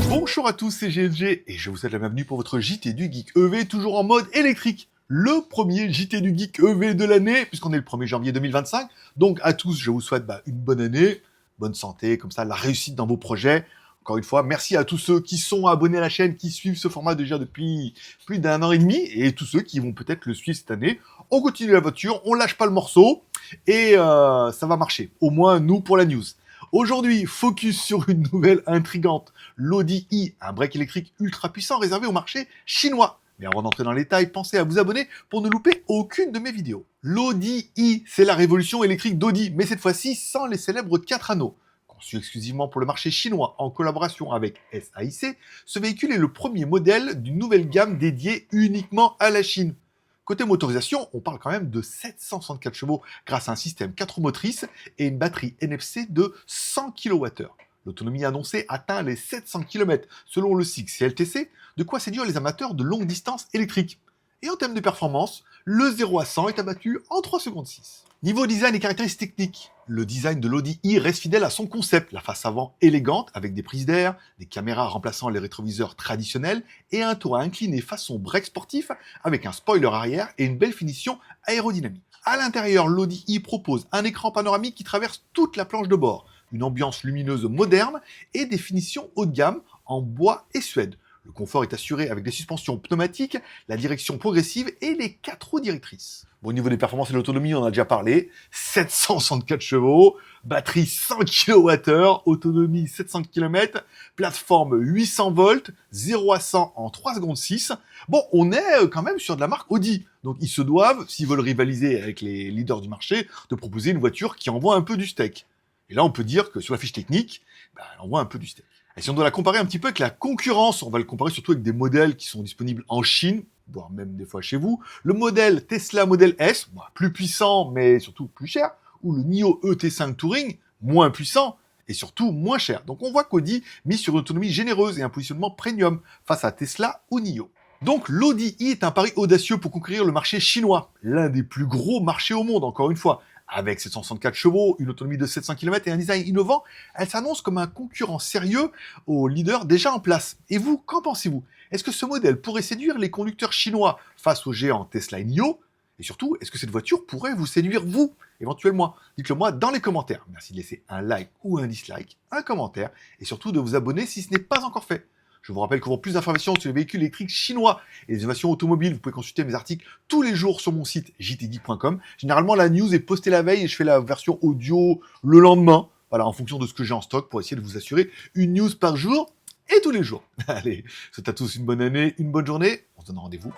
Bonjour à tous, c'est GLG et je vous souhaite la bienvenue pour votre JT du Geek EV, toujours en mode électrique. Le premier JT du Geek EV de l'année, puisqu'on est le 1er janvier 2025. Donc à tous, je vous souhaite une bonne année, bonne santé, comme ça, la réussite dans vos projets. Encore une fois, merci à tous ceux qui sont abonnés à la chaîne, qui suivent ce format déjà depuis plus d'1 an et demi, et tous ceux qui vont peut-être le suivre cette année. On continue la voiture, on lâche pas le morceau, et ça va marcher. Au moins, nous, pour la news. Aujourd'hui, focus sur une nouvelle intrigante, l'Audi i, un break électrique ultra puissant réservé au marché chinois. Mais avant d'entrer dans les détails, pensez à vous abonner pour ne louper aucune de mes vidéos. L'Audi i, c'est la révolution électrique d'Audi, mais cette fois-ci sans les célèbres 4 anneaux. Conçu exclusivement pour le marché chinois en collaboration avec SAIC, ce véhicule est le premier modèle d'une nouvelle gamme dédiée uniquement à la Chine. Côté motorisation, on parle quand même de 764 chevaux grâce à un système 4 roues motrices et une batterie NFC de 100 kWh. L'autonomie annoncée atteint les 700 km selon le SIG CLTC, de quoi séduire les amateurs de longue distance électrique. Et en termes de performance, le 0 à 100 est abattu en 3 secondes 6. Niveau design et caractéristiques techniques, le design de l'Audi i reste fidèle à son concept, la face avant élégante avec des prises d'air, des caméras remplaçant les rétroviseurs traditionnels et un toit incliné façon break sportif avec un spoiler arrière et une belle finition aérodynamique. À l'intérieur, l'Audi i propose un écran panoramique qui traverse toute la planche de bord, une ambiance lumineuse moderne et des finitions haut de gamme en bois et suède. Le confort est assuré avec des suspensions pneumatiques, la direction progressive et les 4 roues directrices. Bon, au niveau des performances et de l'autonomie, on en a déjà parlé. 764 chevaux, batterie 100 kWh, autonomie 700 km, plateforme 800 volts, 0 à 100 en 3 secondes 6. Bon, on est quand même sur de la marque Audi. Donc ils se doivent, s'ils veulent rivaliser avec les leaders du marché, de proposer une voiture qui envoie un peu du steak. Et là, on peut dire que sur la fiche technique, elle envoie un peu du steak. Et si on doit la comparer un petit peu avec la concurrence, on va le comparer surtout avec des modèles qui sont disponibles en Chine, voire même des fois chez vous. Le modèle Tesla Model S, plus puissant mais surtout plus cher, ou le NIO ET5 Touring, moins puissant et surtout moins cher. Donc on voit qu'Audi mise sur une autonomie généreuse et un positionnement premium face à Tesla ou NIO. Donc l'Audi i est un pari audacieux pour conquérir le marché chinois, l'un des plus gros marchés au monde, encore une fois. Avec 764 chevaux, une autonomie de 700 km et un design innovant, elle s'annonce comme un concurrent sérieux aux leaders déjà en place. Et vous, qu'en pensez-vous? Est-ce que ce modèle pourrait séduire les conducteurs chinois face aux géants Tesla et NIO? Et surtout, est-ce que cette voiture pourrait vous séduire, vous, éventuellement? Dites-le moi dans les commentaires. Merci de laisser un like ou un dislike, un commentaire, et surtout de vous abonner si ce n'est pas encore fait. Je vous rappelle que pour plus d'informations sur les véhicules électriques chinois et les innovations automobiles, vous pouvez consulter mes articles tous les jours sur mon site jtgeek.com. Généralement, la news est postée la veille et je fais la version audio le lendemain, voilà, en fonction de ce que j'ai en stock pour essayer de vous assurer une news par jour et tous les jours. Allez, je vous souhaite à tous une bonne année, une bonne journée. On se donne rendez-vous